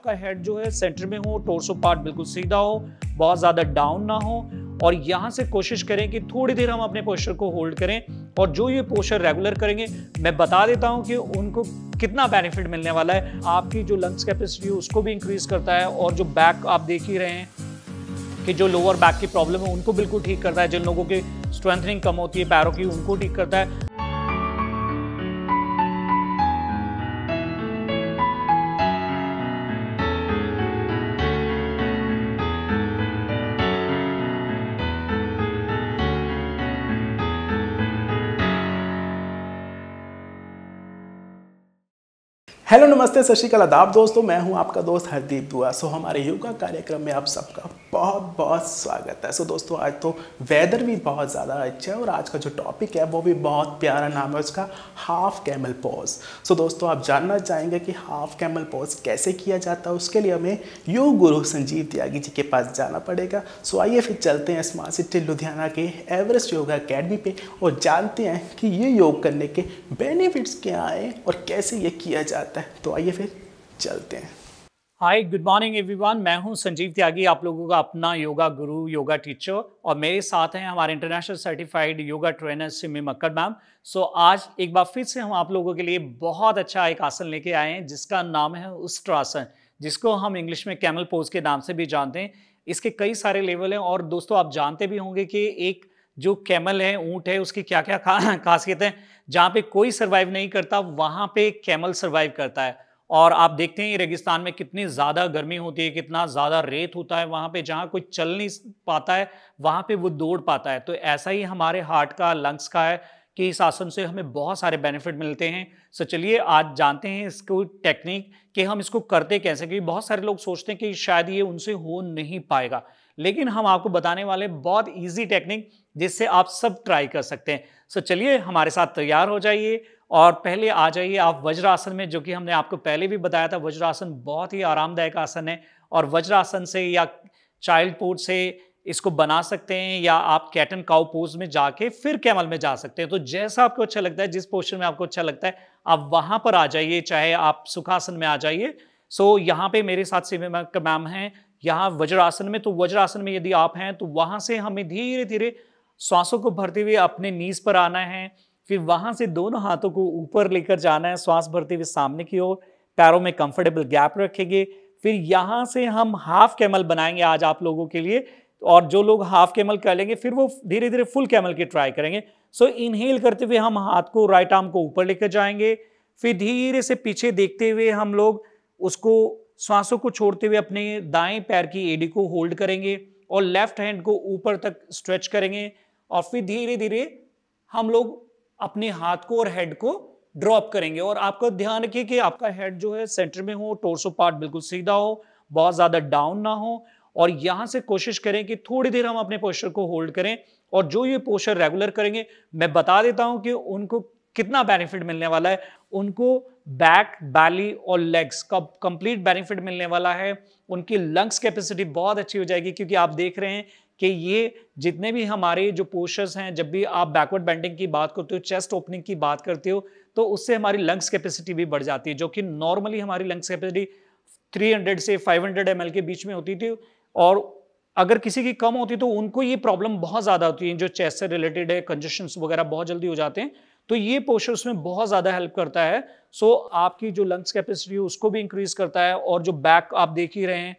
आपका हेड जो है सेंटर में हो, टोर्सो पार्ट बिल्कुल सीधा हो, बहुत ज्यादा डाउन ना हो। और यहां से कोशिश करें कि थोड़ी देर हम अपने पोस्चर को होल्ड करें। और जो ये पोस्चर रेगुलर करेंगे, मैं बता देता हूं कि उनको कितना बेनिफिट मिलने वाला है। आपकी जो लंग्स कैपेसिटी है उसको भी इंक्रीज करता है, और जो बैक आप देख ही रहे हैं कि जो लोअर बैक की प्रॉब्लम है उनको बिल्कुल ठीक करता है। जिन लोगों की स्ट्रेंथनिंग कम होती है पैरों की, उनको ठीक करता है। हेलो नमस्ते सत श्री अकाल आदाब दोस्तों, मैं हूं आपका दोस्त हरदीप दुआ। हमारे योगा कार्यक्रम में आप सबका बहुत बहुत स्वागत है। दोस्तों आज तो वेदर भी बहुत ज़्यादा अच्छा है और आज का जो टॉपिक है वो भी बहुत प्यारा, नाम है उसका हाफ कैमल पॉज। दोस्तों आप जानना चाहेंगे कि हाफ कैमल पॉज कैसे किया जाता है, उसके लिए हमें योग गुरु संजीव त्यागी जी के पास जाना पड़ेगा। आइए फिर चलते हैं स्मार्ट सिटी लुधियाना के एवरेस्ट योगा अकेडमी पे और जानते हैं कि ये योग करने के बेनिफिट्स क्या हैं और कैसे ये किया जाता है। तो आइए फिर चलते हैं। हाय, गुड मॉर्निंग एवरीवन। मैं हूं संजीव त्यागी, आप लोगों का अपना योगा गुरु, योगा टीचर, और मेरे साथ हैं हमारे international certified yoga trainer Simi Makkar ma'am. आज एक बार फिर से हम आप लोगों के लिए बहुत अच्छा एक आसन लेके आए हैं जिसका नाम है उष्ट्रासन, जिसको हम इंग्लिश में कैमल पोज के नाम से भी जानते हैं। इसके कई सारे लेवल हैं और दोस्तों आप जानते भी होंगे कि एक जो कैमल है, ऊंट है, उसकी क्या क्या खासियत है। जहाँ पे कोई सर्वाइव नहीं करता वहां पे कैमल सर्वाइव करता है। और आप देखते हैं रेगिस्तान में कितनी ज़्यादा गर्मी होती है, कितना ज़्यादा रेत होता है, वहाँ पे जहाँ कोई चल नहीं पाता है वहाँ पे वो दौड़ पाता है। तो ऐसा ही हमारे हार्ट का, लंग्स का है कि इस आसन से हमें बहुत सारे बेनिफिट मिलते हैं। चलिए आज जानते हैं इसको टेक्निक कि हम इसको करते कैसे, क्योंकि बहुत सारे लोग सोचते हैं कि शायद ये उनसे हो नहीं पाएगा, लेकिन हम आपको बताने वाले बहुत ईजी टेक्निक जिससे आप सब ट्राई कर सकते हैं। चलिए हमारे साथ तैयार हो जाइए और पहले आ जाइए आप वज्रासन में, जो कि हमने आपको पहले भी बताया था। वज्रासन बहुत ही आरामदायक आसन है और वज्रासन से या चाइल्ड पोज से इसको बना सकते हैं, या आप कैट एंड काउ पोज में जाके फिर कैमल में जा सकते हैं। तो जैसा आपको अच्छा लगता है, जिस पोस्चर में आपको अच्छा लगता है, आप वहां पर आ जाइए, चाहे आप सुखासन में आ जाइए। यहाँ पे मेरे साथ सिमी मक्कड़ मैम हैं यहाँ वज्रासन में। तो वज्रासन में यदि आप हैं तो वहां से हमें धीरे धीरे श्वासों को भरते हुए अपने नीज पर आना है, फिर वहां से दोनों हाथों को ऊपर लेकर जाना है, श्वास भरते हुए सामने की ओर, पैरों में कंफर्टेबल गैप रखेंगे। फिर यहां से हम हाफ कैमल बनाएंगे आज आप लोगों के लिए, और जो लोग हाफ कैमल कर लेंगे फिर वो धीरे धीरे फुल कैमल की ट्राई करेंगे। इनहेल करते हुए हम हाथ को, राइट आर्म को ऊपर लेकर जाएंगे, फिर धीरे से पीछे देखते हुए हम लोग उसको श्वासों को छोड़ते हुए अपने दाएं पैर की एडी को होल्ड करेंगे और लेफ्ट हैंड को ऊपर तक स्ट्रेच करेंगे, और फिर धीरे धीरे हम लोग अपने हाथ को और हेड को ड्रॉप करेंगे। और आपका ध्यान रखिए कि आपका हेड जो है सेंटर में हो, टोर्सो पार्ट बिल्कुल सीधा हो, बहुत ज्यादा डाउन ना हो। और यहां से कोशिश करें कि थोड़ी देर हम अपने पोस्चर को होल्ड करें, और जो ये पोस्चर रेगुलर करेंगे, मैं बता देता हूं कि उनको कितना बेनिफिट मिलने वाला है। उनको बैक, बैली और लेग्स का कंप्लीट बेनिफिट मिलने वाला है। उनकी लंग्स कैपेसिटी बहुत अच्छी हो जाएगी, क्योंकि आप देख रहे हैं कि ये जितने भी हमारे जो पोस्चर्स हैं, जब भी आप बैकवर्ड बेंडिंग की बात करते हो, चेस्ट ओपनिंग की बात करते हो, तो उससे हमारी लंग्स कैपेसिटी भी बढ़ जाती है, जो कि नॉर्मली हमारी लंग्स कैपेसिटी 300 से 500 ml के बीच में होती थी। और अगर किसी की कम होती तो उनको ये प्रॉब्लम बहुत ज्यादा होती है, जो चेस्ट से रिलेटेड है, कंजेशंस वगैरह बहुत जल्दी हो जाते हैं। तो ये पोस्चर उसमें बहुत ज्यादा हेल्प करता है। आपकी जो लंग्स कैपेसिटी है उसको भी इंक्रीज करता है, और जो बैक आप देख ही रहे हैं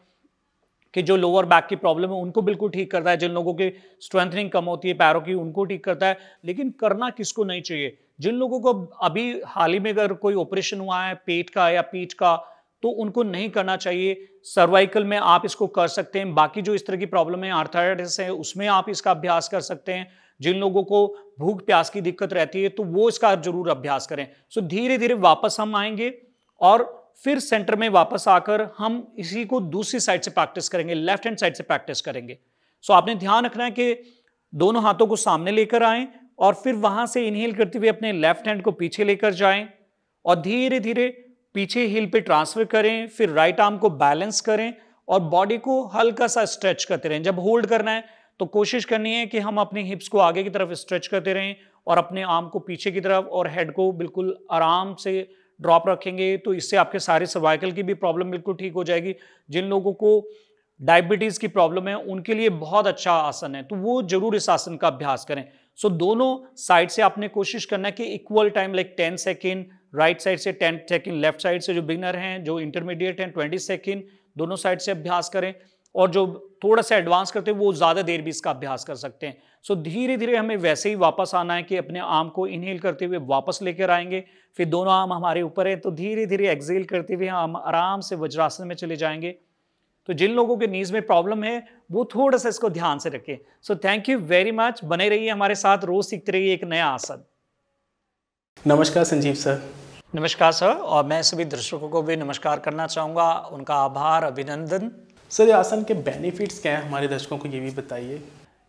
कि जो लोअर बैक की प्रॉब्लम है उनको बिल्कुल ठीक करता है। जिन लोगों की स्ट्रेंथनिंग कम होती है पैरों की, उनको ठीक करता है। लेकिन करना किसको नहीं चाहिए? जिन लोगों को अभी हाल ही में अगर कोई ऑपरेशन हुआ है पेट का या पीठ का, तो उनको नहीं करना चाहिए। सर्वाइकल में आप इसको कर सकते हैं। बाकी जो इस तरह की प्रॉब्लम है, आर्थराइटिस है, उसमें आप इसका अभ्यास कर सकते हैं। जिन लोगों को भूख प्यास की दिक्कत रहती है तो वो इसका जरूर अभ्यास करें। धीरे धीरे वापस हम आएंगे और फिर सेंटर में वापस आकर हम इसी को दूसरी साइड से प्रैक्टिस करेंगे, लेफ्ट हैंड साइड से प्रैक्टिस करेंगे। आपने ध्यान रखना है कि दोनों हाथों को सामने लेकर आएं और फिर वहां से इनहेल करते हुए अपने लेफ्ट हैंड को पीछे लेकर जाएं और धीरे धीरे पीछे हिल पे ट्रांसफर करें। फिर राइट आर्म को बैलेंस करें और बॉडी को हल्का सा स्ट्रेच करते रहें। जब होल्ड करना है तो कोशिश करनी है कि हम अपने हिप्स को आगे की तरफ स्ट्रेच करते रहें और अपने आर्म को पीछे की तरफ और हेड को बिल्कुल आराम से ड्रॉप रखेंगे तो इससे आपके सारे सर्वाइकल की भी प्रॉब्लम बिल्कुल ठीक हो जाएगी। जिन लोगों को डायबिटीज की प्रॉब्लम है उनके लिए बहुत अच्छा आसन है, तो वो जरूर इस आसन का अभ्यास करें। सो दोनों साइड से आपने कोशिश करना है कि equal time, like 10 second right side से, 10 सेकेंड लेफ्ट साइड से, जो बिगिनर हैं, जो इंटरमीडिएट हैं 20 सेकेंड दोनों साइड से अभ्यास करें, और जो थोड़ा सा एडवांस करते हैं वो ज्यादा देर भी इसका अभ्यास कर सकते हैं। सो धीरे धीरे हमें वैसे ही वापस आना है कि अपने आर्म को इनहेल करते हुए वापस लेकर आएंगे, फिर दोनों आर्म हमारे ऊपर है तो धीरे धीरे एक्सहेल करते हुए हम आराम से वज्रासन में चले जाएंगे। तो जिन लोगों के नीज में प्रॉब्लम है वो थोड़ा सा इसको ध्यान से रखें। So thank you very much, बने रहिए हमारे साथ, रोज सीखते रहिए एक नया आसन। नमस्कार संजीव सर। नमस्कार सर, और मैं सभी दर्शकों को भी नमस्कार करना चाहूँगा, उनका आभार, अभिनंदन। सर ये आसन के बेनिफिट्स क्या हैं हमारे दर्शकों को, ये भी बताइए।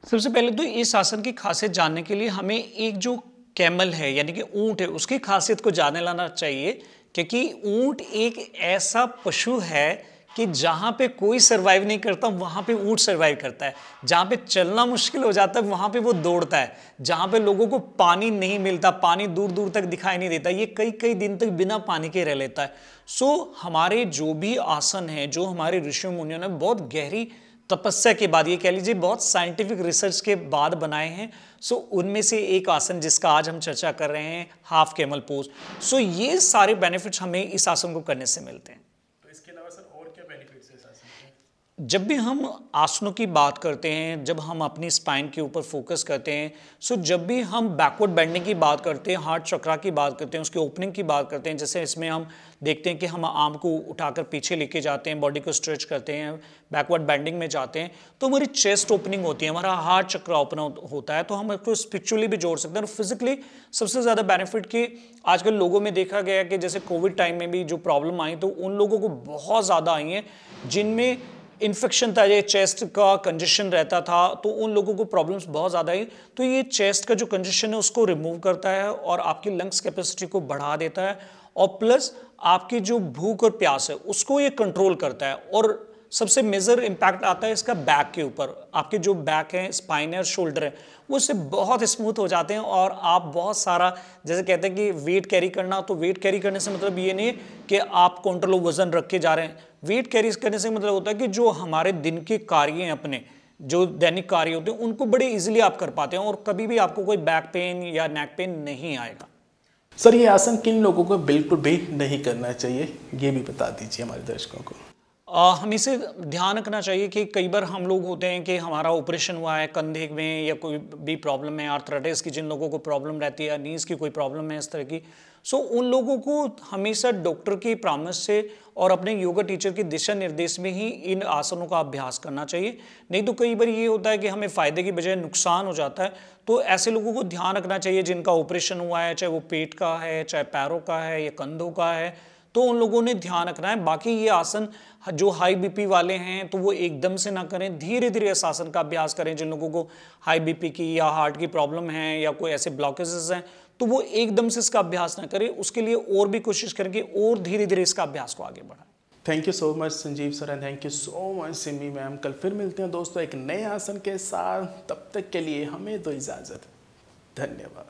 सबसे पहले तो इस आसन की खासियत जानने के लिए हमें एक जो कैमल है यानी कि ऊंट है उसकी खासियत को जानने लाना चाहिए, क्योंकि ऊंट एक ऐसा पशु है कि जहाँ पे कोई सर्वाइव नहीं करता वहाँ पे ऊंट सर्वाइव करता है। जहाँ पे चलना मुश्किल हो जाता है वहाँ पे वो दौड़ता है। जहाँ पे लोगों को पानी नहीं मिलता, पानी दूर दूर तक दिखाई नहीं देता, ये कई कई दिन तक बिना पानी के रह लेता है। सो हमारे जो भी आसन है, जो हमारे ऋषि मुनियों ने बहुत गहरी तपस्या के बाद, ये कह लीजिए बहुत साइंटिफिक रिसर्च के बाद बनाए हैं। सो उनमें से एक आसन जिसका आज हम चर्चा कर रहे हैं, हाफ कैमल पोज। सो ये सारे बेनिफिट्स हमें इस आसन को करने से मिलते हैं। जब भी हम आसनों की बात करते हैं, जब हम अपनी स्पाइन के ऊपर फोकस करते हैं, सो जब भी हम बैकवर्ड बेंडिंग की बात करते हैं, हार्ट चक्रा की बात करते हैं, उसके ओपनिंग की बात करते हैं, जैसे इसमें हम देखते हैं कि हम आर्म को उठाकर पीछे लेके जाते हैं, बॉडी को स्ट्रेच करते हैं, बैकवर्ड बेंडिंग में जाते हैं, तो हमारी चेस्ट ओपनिंग होती है, हमारा हार्ट चक्रा ओपन होता है, तो हम इसको स्पिरिचुअली भी जोड़ सकते हैं। और फिजिकली सबसे ज़्यादा बेनिफिट कि आजकल लोगों में देखा गया कि जैसे कोविड टाइम में भी जो प्रॉब्लम आई, तो उन लोगों को बहुत ज़्यादा आई हैं जिनमें इन्फेक्शन था, ये चेस्ट का कंजेशन रहता था, तो उन लोगों को प्रॉब्लम्स बहुत ज़्यादा आई। तो ये चेस्ट का जो कंजेशन है उसको रिमूव करता है और आपकी लंग्स कैपेसिटी को बढ़ा देता है, और प्लस आपकी जो भूख और प्यास है उसको ये कंट्रोल करता है। और सबसे मेजर इम्पैक्ट आता है इसका बैक के ऊपर। आपके जो बैक है, स्पाइन है और शोल्डर है, वो इससे बहुत स्मूथ हो जाते हैं, और आप बहुत सारा, जैसे कहते हैं कि वेट कैरी करना, तो वेट कैरी करने से मतलब ये नहीं कि आप काउंटर वजन रख के जा रहे हैं। वेट कैरी करने से मतलब होता है कि जो हमारे दिन के कार्य हैं, अपने जो दैनिक कार्य होते हैं, उनको बड़े इजीली आप कर पाते हैं, और कभी भी आपको कोई बैक पेन या नेक पेन नहीं आएगा। सर ये आसन किन लोगों को बिल्कुल भी नहीं करना चाहिए, ये भी बता दीजिए हमारे दर्शकों को। हमें इसे ध्यान रखना चाहिए कि कई बार हम लोग होते हैं कि हमारा ऑपरेशन हुआ है कंधे में, या कोई भी प्रॉब्लम है, आर्थराइटिस की जिन लोगों को प्रॉब्लम रहती है, या नीज की कोई प्रॉब्लम है इस तरह की, सो उन लोगों को हमेशा डॉक्टर की परामर्श से और अपने योगा टीचर के दिशा निर्देश में ही इन आसनों का अभ्यास करना चाहिए। नहीं तो कई बार ये होता है कि हमें फ़ायदे की बजाय नुकसान हो जाता है। तो ऐसे लोगों को ध्यान रखना चाहिए जिनका ऑपरेशन हुआ है, चाहे वो पेट का है, चाहे पैरों का है, या कंधों का है, तो उन लोगों ने ध्यान रखना है। बाकी ये आसन जो हाई बीपी वाले हैं तो वो एकदम से ना करें, धीरे धीरे इस आसन का अभ्यास करें। जिन लोगों को हाई बीपी की या हार्ट की प्रॉब्लम है, या कोई ऐसे ब्लॉकेजेस हैं, तो वो एकदम से इसका अभ्यास ना करें, उसके लिए और भी कोशिश करें कि और धीरे धीरे इसका अभ्यास को आगे बढ़ाएं। Thank you so much Sanjeev sir, and thank you so much Simi ma'am. कल फिर मिलते हैं दोस्तों एक नए आसन के साथ, तब तक के लिए हमें दो इजाज़त। धन्यवाद।